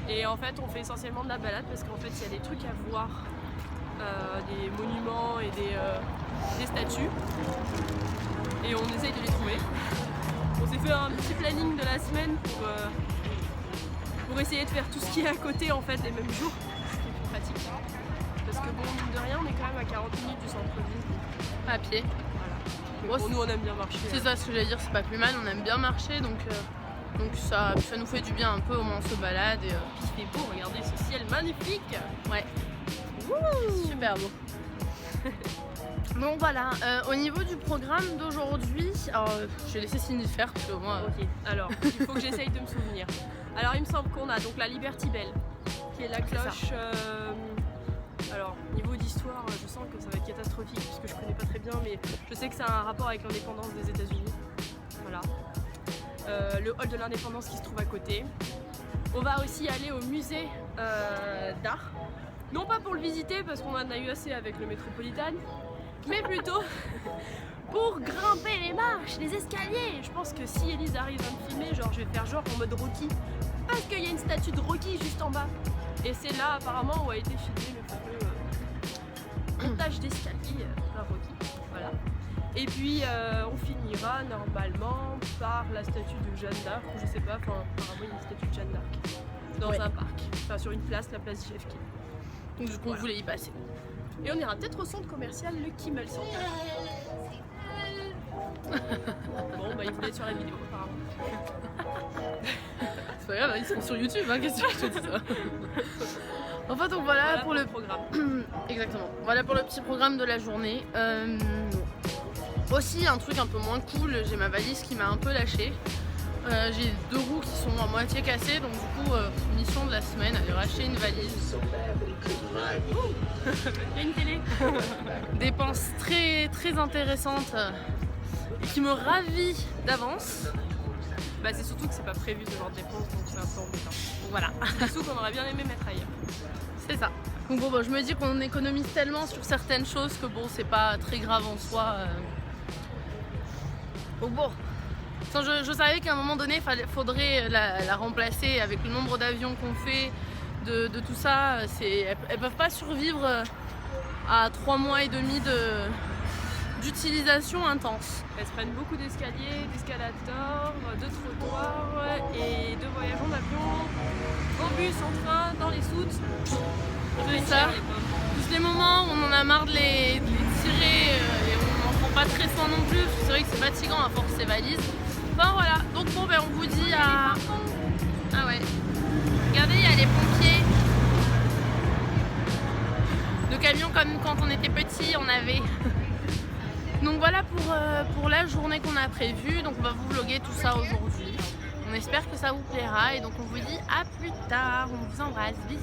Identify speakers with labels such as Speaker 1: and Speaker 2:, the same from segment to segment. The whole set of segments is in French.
Speaker 1: Et en fait on fait essentiellement de la balade parce qu'en fait il y a des trucs à voir, des monuments et des statues. Et on essaye de les trouver. On s'est fait un petit planning de la semaine pour essayer de faire tout ce qui est à côté en fait les mêmes jours, ce qui est plus pratique. Parce que bon, mine de rien, on est quand même à 40 minutes du centre-ville.
Speaker 2: À pied.
Speaker 1: Voilà. Bon, nous on aime bien marcher.
Speaker 2: C'est ça ce que j'allais dire, c'est pas plus mal, on aime bien marcher donc ça nous fait du bien un peu, au moins on se balade et
Speaker 1: il fait beau, regardez ce ciel magnifique.
Speaker 2: Ouais. Wouh, super beau. Donc voilà, au niveau du programme d'aujourd'hui, alors je vais laisser Cindy faire parce que moi...
Speaker 1: Ok, alors il faut que j'essaye de me souvenir. Alors il me semble qu'on a donc la Liberty Bell, qui est la cloche. Alors niveau d'histoire, je sens que ça va être catastrophique puisque je connais pas très bien, mais je sais que ça a un rapport avec l'indépendance des États-Unis. Voilà. Le hall de l'indépendance qui se trouve à côté. On va aussi aller au musée d'art. Non pas pour le visiter parce qu'on en a eu assez avec le Metropolitan, mais plutôt pour grimper les marches, les escaliers. Je pense que si Elise arrive à me filmer, genre je vais faire genre en mode Rocky, parce qu'il y a une statue de Rocky juste en bas. Et c'est là apparemment où a été filmé le fameux montage d'escalier par Rocky. Voilà. Et puis on finira normalement par la statue de Jeanne d'Arc, ou je sais pas, enfin apparemment il y a une statue de Jeanne d'Arc dans un parc, enfin sur une place, la place JFK.
Speaker 2: Donc du coup on voulait y passer.
Speaker 1: Et on ira peut-être au centre commercial le Kimmel Center. Bon bah ils voulaient être sur la vidéo apparemment.
Speaker 2: C'est pas grave, ils seront sur YouTube, hein, qu'est-ce que je te dis ça. Enfin donc voilà pour le
Speaker 1: programme.
Speaker 2: Exactement, voilà pour le petit programme de la journée. Aussi un truc un peu moins cool, j'ai ma valise qui m'a un peu lâché. J'ai 2 roues qui sont à moitié cassées, donc du coup mission de la semaine, aller racheter une valise.
Speaker 1: Il y a une télé.
Speaker 2: Dépense très très intéressante et qui me ravit d'avance.
Speaker 1: Bah c'est surtout que c'est pas prévu ce genre de dépense, donc c'est un peu embêtant.
Speaker 2: Voilà.
Speaker 1: C'est surtout qu'on aurait bien aimé mettre ailleurs.
Speaker 2: C'est ça. Donc bon, je me dis qu'on économise tellement sur certaines choses que bon, c'est pas très grave en soi. Donc bon. Je savais qu'à un moment donné, faudrait la remplacer avec le nombre d'avions qu'on fait, de tout ça. Elles peuvent pas survivre à 3 mois et demi d'utilisation intense.
Speaker 1: Elles se prennent beaucoup d'escaliers, d'escalators, de trottoirs et de voyages en avion, en bus, en train, dans les soutes.
Speaker 2: C'est ça. Tous les moments où on en a marre de les tirer et on n'en prend pas très soin non plus. C'est vrai que c'est fatigant à force ces valises. Enfin voilà, donc bon ben on vous dit à... Ah ouais, regardez il y a les pompiers. Le camion comme quand on était petit on avait. Donc voilà pour la journée qu'on a prévue, donc on va vous vlogger tout ça aujourd'hui. On espère que ça vous plaira et donc on vous dit à plus tard, on vous embrasse, bisous.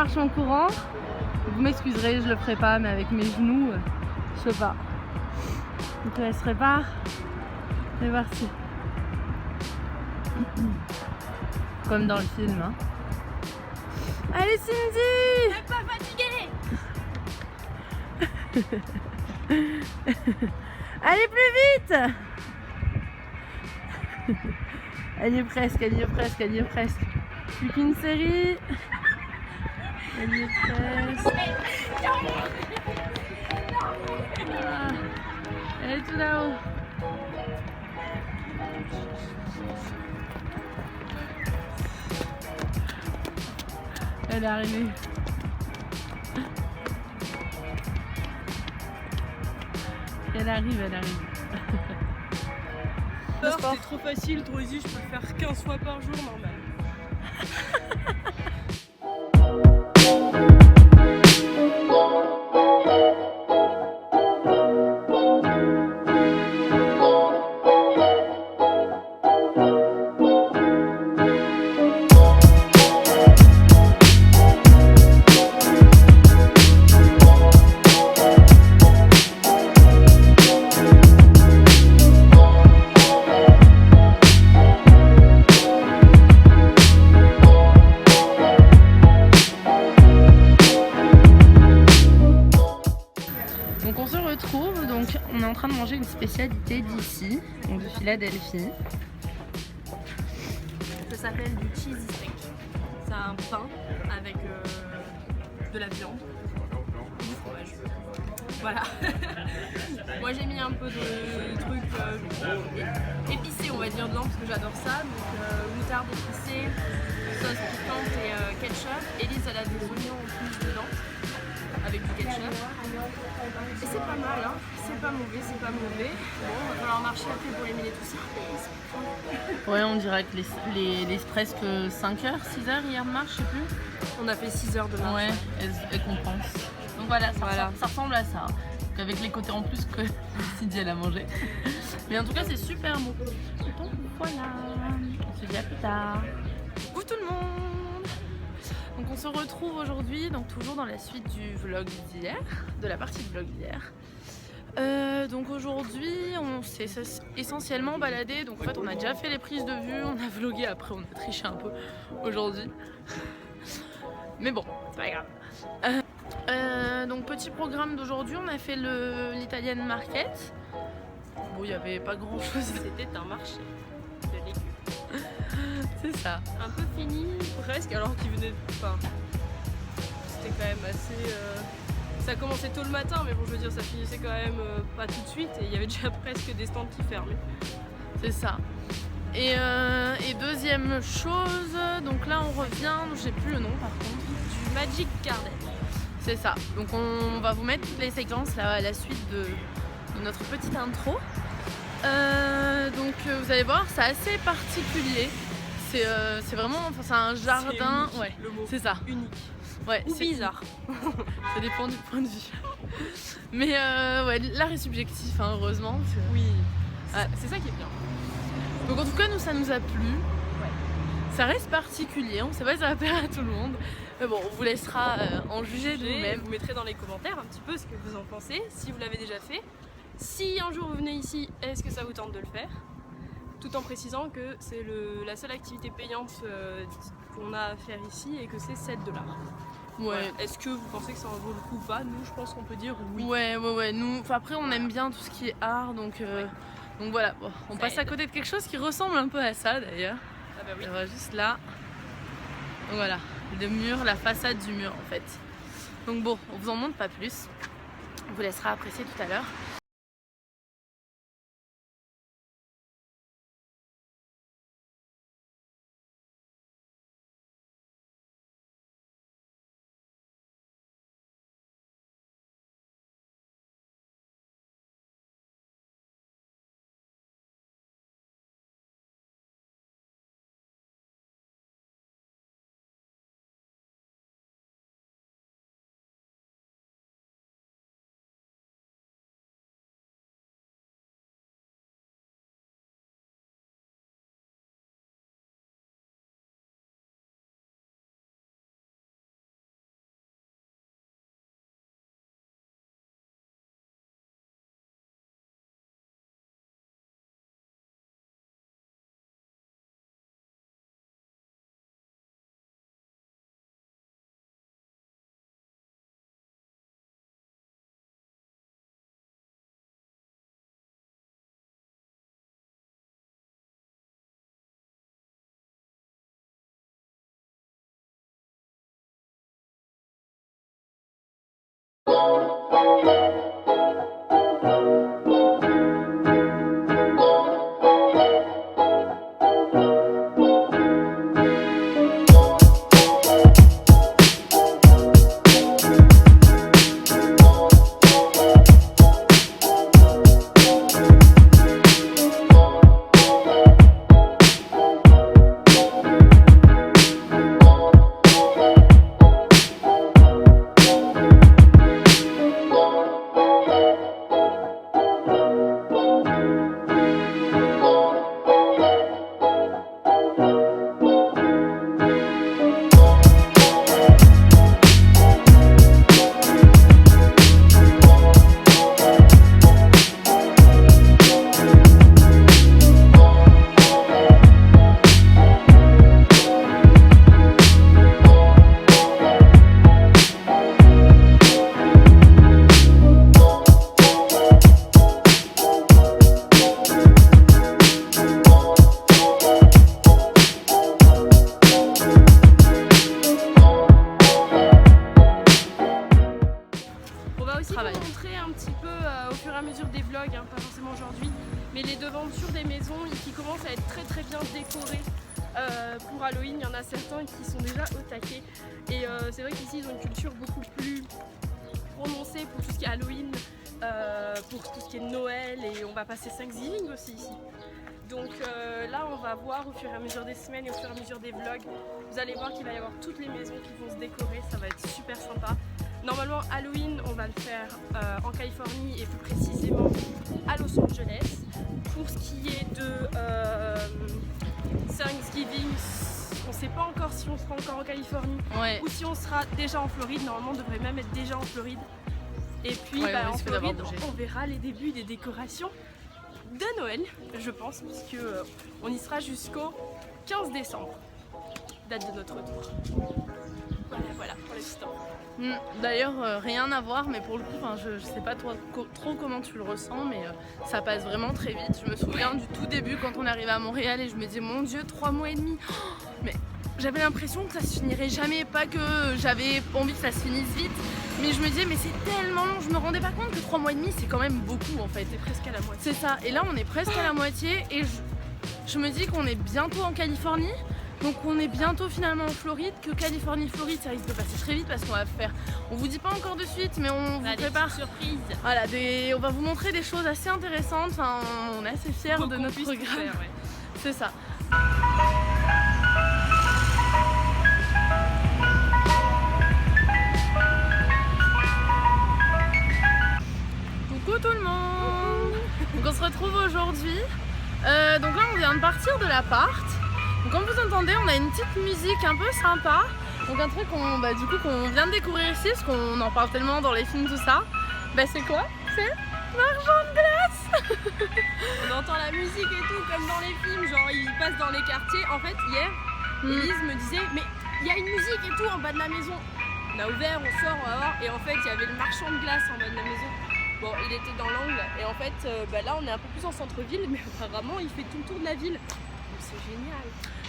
Speaker 2: marche en courant. Vous m'excuserez, je le ferai pas, mais avec mes genoux, je sais pas. Donc elle se répare. C'est parti. Comme dans le film. Hein. Allez Cindy!
Speaker 1: T'es pas fatiguée?
Speaker 2: Allez plus vite! Elle y est presque, elle y est presque, elle y est presque. Plus qu'une série. Elle y est presque. Ah, elle est tout là-haut. Elle est arrivée. Elle arrive, elle arrive.
Speaker 1: C'est trop facile, trop easy, je peux le faire 15 fois par jour, normal.
Speaker 2: Donc on se retrouve, donc on est en train de manger une spécialité d'ici, donc de Philadelphie.
Speaker 1: Ça s'appelle du cheesy steak. C'est un pain avec de la viande, du fromage. Voilà. Moi j'ai mis un peu de trucs épicés on va dire dedans parce que j'adore ça. Donc moutarde épicée, sauce piquante et ketchup. Elise elle a des oignons en plus dedans avec du ketchup. Et c'est pas mal, hein. C'est pas mauvais, c'est pas mauvais. Bon, il va falloir marcher après pour éliminer tout ça.
Speaker 2: Ouais, on dirait que les presque 5h, 6h hier de marche, je sais plus.
Speaker 1: On a fait 6 heures de marche.
Speaker 2: Ouais, elles compensent. Donc voilà, ça ressemble à ça. Donc avec les côtés en plus que Cindy elle a mangé. Mais en tout cas, c'est super bon. Donc voilà, on se dit à plus tard. Coucou tout le monde. Donc on se retrouve aujourd'hui, donc toujours dans la suite du vlog d'hier, de la partie de vlog d'hier. Donc aujourd'hui on s'est essentiellement baladé, donc en fait on a déjà fait les prises de vue, on a vlogué, après on a triché un peu aujourd'hui. Mais bon, c'est pas grave. Donc petit programme d'aujourd'hui, on a fait l'Italian Market. Bon, il n'y avait pas grand chose.
Speaker 1: C'était un marché de légumes.
Speaker 2: C'est ça.
Speaker 1: Un peu fini presque alors qu'il venait de... Enfin, c'était quand même assez... Ça commençait tôt le matin mais bon je veux dire ça finissait quand même pas tout de suite et il y avait déjà presque des stands qui fermaient.
Speaker 2: C'est ça. Et deuxième chose, donc là on revient, je sais plus le nom par contre.
Speaker 1: Du Magic Garden.
Speaker 2: C'est ça. Donc on va vous mettre toutes les séquences là à la suite de notre petite intro. Donc vous allez voir, c'est assez particulier. C'est vraiment, enfin, c'est un jardin,
Speaker 1: unique,
Speaker 2: ouais,
Speaker 1: le mot.
Speaker 2: c'est ça.
Speaker 1: Unique.
Speaker 2: Ouais,
Speaker 1: Ou bizarre.
Speaker 2: Ça dépend du point de vue. Mais ouais, l'art est subjectif, hein, heureusement.
Speaker 1: Oui.
Speaker 2: Ouais.
Speaker 1: C'est ça qui est bien.
Speaker 2: Donc en tout cas, nous ça nous a plu.
Speaker 1: Ouais.
Speaker 2: Ça reste particulier, on sait pas si ça va plaire à tout le monde. Mais bon, on vous laissera en juger de vous-même.
Speaker 1: Vous mettrez dans les commentaires un petit peu ce que vous en pensez, si vous l'avez déjà fait. Si un jour vous venez ici, est-ce que ça vous tente de le faire? Tout en précisant que c'est la seule activité payante qu'on a à faire ici et que c'est 7 $.
Speaker 2: Ouais.
Speaker 1: Voilà. Est-ce que vous pensez que ça en vaut le coup ou pas? Nous, je pense qu'on peut dire oui.
Speaker 2: Ouais. Nous, après, on aime bien tout ce qui est art, donc voilà. Bon, on passe à
Speaker 1: aide.
Speaker 2: côté de quelque chose qui ressemble un peu à ça d'ailleurs.
Speaker 1: Ah bah oui.
Speaker 2: On va juste là. Donc voilà, le mur, la façade du mur en fait. Donc bon, on vous en montre pas plus. On vous laissera apprécier tout à l'heure.
Speaker 1: Montrer un petit peu au fur et à mesure des vlogs, hein, pas forcément aujourd'hui, mais les devantures des maisons qui commencent à être très bien décorées pour Halloween. Il y en a certains qui sont déjà au taquet et c'est vrai qu'ici ils ont une culture beaucoup plus prononcée pour tout ce qui est Halloween, pour tout ce qui est Noël, et on va passer Thanksgiving aussi ici. Donc là on va voir au fur et à mesure des semaines et au fur et à mesure des vlogs, vous allez voir qu'il va y avoir toutes les maisons qui vont se décorer, ça va être super sympa. Normalement Halloween on va le faire en Californie et plus précisément à Los Angeles. Pour ce qui est de Thanksgiving, on ne sait pas encore si on sera encore en Californie ou si on sera déjà en Floride. Normalement on devrait même être déjà en Floride. Et puis en Floride on verra les débuts des décorations de Noël, je pense, puisque on y sera jusqu'au 15 décembre, date de notre retour. Voilà pour l'instant.
Speaker 2: D'ailleurs, rien à voir, mais pour le coup, je sais pas trop comment tu le ressens, mais ça passe vraiment très vite. Je me souviens du tout début quand on est arrivé à Montréal et je me disais, mon Dieu, 3 mois et demi. Mais j'avais l'impression que ça se finirait jamais, pas que j'avais envie que ça se finisse vite, mais je me disais, mais c'est tellement long, je me rendais pas compte que 3 mois et demi, c'est quand même beaucoup en fait.
Speaker 1: C'est presque à la moitié.
Speaker 2: C'est ça, et là on est presque à la moitié et je me dis qu'on est bientôt en Californie. Donc on est bientôt finalement en Floride, que Californie-Floride ça risque de passer très vite parce qu'on va faire, on vous dit pas encore de suite mais on vous prépare
Speaker 1: surprise.
Speaker 2: Voilà, on va vous montrer des choses assez intéressantes, on est assez fiers de notre programme.
Speaker 1: Faire, ouais.
Speaker 2: C'est ça. Coucou tout le monde. Donc on se retrouve aujourd'hui, donc là on vient de partir de l'appart. Donc comme vous entendez, on a une petite musique un peu sympa. Donc un truc qu'on vient de découvrir ici, parce qu'on en parle tellement dans les films, tout ça. C'est quoi? C'est l'argent de glace.
Speaker 1: On entend la musique et tout, comme dans les films, genre ils passent dans les quartiers. En fait, hier, Elise me disait, mais il y a une musique et tout en bas de la maison. On a ouvert, on sort, on va voir. Et en fait, il y avait le marchand de glace en bas de la maison. Bon, il était dans l'angle. Et en fait, là, on est un peu plus en centre-ville, mais apparemment, il fait tout le tour de la ville. C'est génial.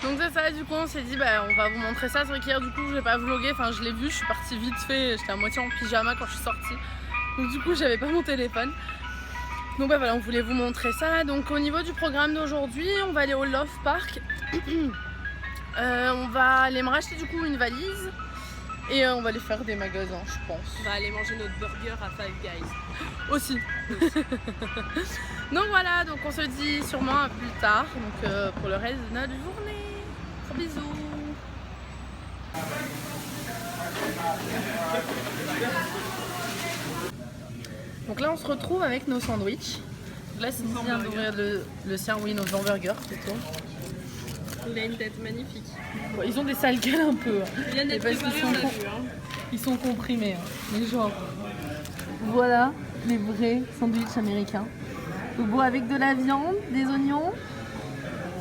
Speaker 2: Donc c'est ça, du coup on s'est dit on va vous montrer ça. C'est vrai qu'hier du coup je l'ai pas vlogué, je l'ai vu, je suis partie vite fait, j'étais à moitié en pyjama quand je suis sortie. Donc du coup j'avais pas mon téléphone. Donc voilà, on voulait vous montrer ça. Donc au niveau du programme d'aujourd'hui, on va aller au Love Park. On va aller me racheter du coup une valise. Et on va aller faire des magasins, je pense.
Speaker 1: On va aller manger notre burger à Five Guys.
Speaker 2: Aussi. Donc voilà, donc on se dit sûrement à plus tard pour le reste de notre journée. Gros bisous. Donc là on se retrouve avec nos sandwichs. Donc là c'est vient d'ouvrir le sien, oui, nos hamburgers plutôt.
Speaker 1: Il a une tête magnifique.
Speaker 2: Bon, ils ont des sales gueules un peu.
Speaker 1: Il vient d'être préparé, on l'a vu.
Speaker 2: Ils sont comprimés, mais genre. Voilà les vrais sandwichs américains. Donc bon, avec de la viande, des oignons,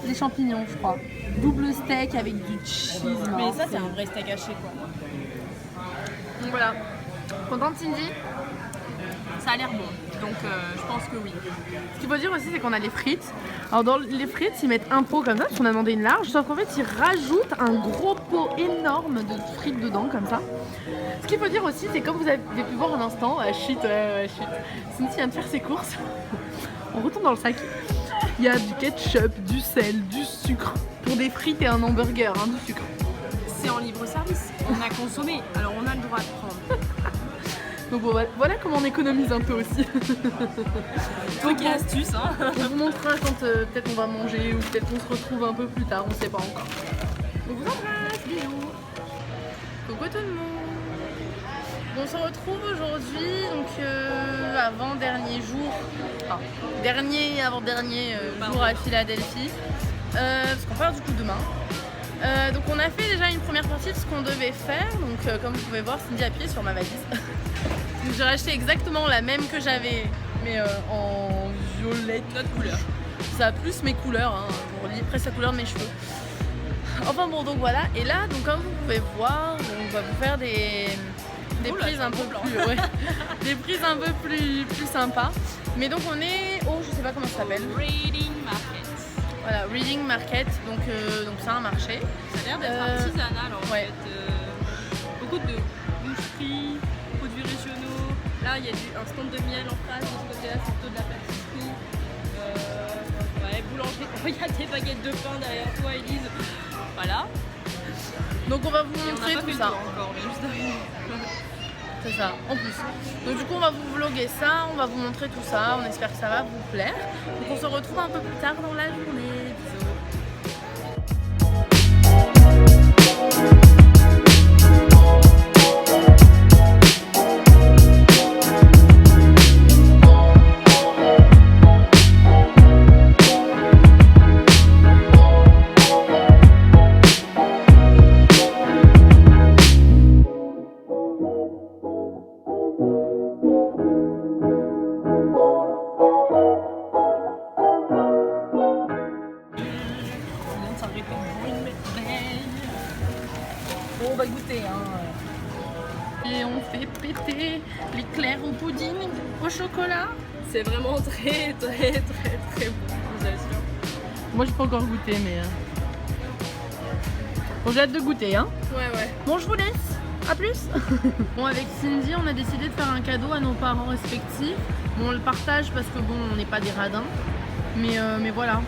Speaker 2: des champignons, je crois. Double steak avec du cheese.
Speaker 1: Mais ça, c'est un vrai steak haché, quoi.
Speaker 2: Donc voilà. Contente, Cindy?
Speaker 1: Ça a l'air bon. donc je pense que oui.
Speaker 2: Ce qu'il faut dire aussi, c'est qu'on a les frites. Alors dans les frites, ils mettent un pot comme ça, parce qu'on a demandé une large, sauf qu'en fait, ils rajoutent un gros pot énorme de frites dedans, comme ça. Ce qu'il faut dire aussi, c'est comme vous avez pu voir un instant, chut. Cynthia vient de faire ses courses. On retourne dans le sac. Il y a du ketchup, du sel, du sucre. Pour des frites et un hamburger, hein, du sucre.
Speaker 1: C'est en libre service. On a consommé, alors on a le droit de prendre.
Speaker 2: Donc bon, voilà comment on économise un peu aussi.
Speaker 1: Truc et astuce, hein.
Speaker 2: On vous montrera quand peut-être on va manger ou peut-être qu'on se retrouve un peu plus tard, on sait pas encore. On vous embrasse, bisous. Coucou tout le monde. On se retrouve aujourd'hui, donc avant-dernier jour, avant-dernier jour à Philadelphie, parce qu'on part du coup demain. Donc on a fait déjà une première partie de ce qu'on devait faire, donc comme vous pouvez voir, Cindy a pied sur ma valise. Donc j'ai racheté exactement la même que j'avais, mais en violette.
Speaker 1: Notre couleur.
Speaker 2: Ça a plus mes couleurs, hein. On relie presque la couleur de mes cheveux. Enfin bon, donc voilà, et là, donc comme vous pouvez voir, on va vous faire des prises un peu plus, ouais, des prises un peu plus sympas. Mais donc on est au, je sais pas comment ça s'appelle.
Speaker 1: Reading Market.
Speaker 2: Voilà, Reading Market, donc c'est un marché.
Speaker 1: Ça a l'air d'être artisanal en
Speaker 2: ouais.
Speaker 1: fait. Beaucoup de boucheries, produits régionaux. Là, il y a un stand de miel en face, de ce côté-là, c'est plutôt de la pâtisserie. Ouais, boulangerie. Il y a des baguettes de pain derrière toi, Elise. Voilà.
Speaker 2: Donc on va vous montrer tout ça.
Speaker 1: Encore, mais juste derrière.
Speaker 2: C'est ça, en plus. Donc du coup on va vous vlogger ça, on va vous montrer tout ça, on espère que ça va vous plaire. Donc on se retrouve un peu plus tard dans la journée. Bisous. On va goûter hein. Et on fait péter l'éclair au pudding au chocolat.
Speaker 1: C'est vraiment très bon, je vous assure.
Speaker 2: Moi j'ai pas encore goûté mais bon, j'ai hâte de goûter hein.
Speaker 1: Ouais.
Speaker 2: Bon je vous laisse, à plus. Bon avec Cindy on a décidé de faire un cadeau à nos parents respectifs. Bon on le partage parce que bon on n'est pas des radins. Mais voilà.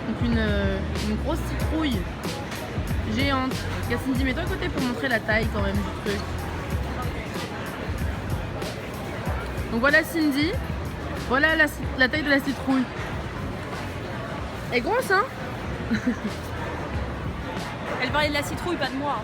Speaker 2: Donc une grosse citrouille géante. Cindy, mets-toi à côté pour montrer la taille quand même du truc. Donc voilà Cindy. Voilà la taille de la citrouille. Elle est grosse hein.
Speaker 1: Elle parlait de la citrouille, pas de moi.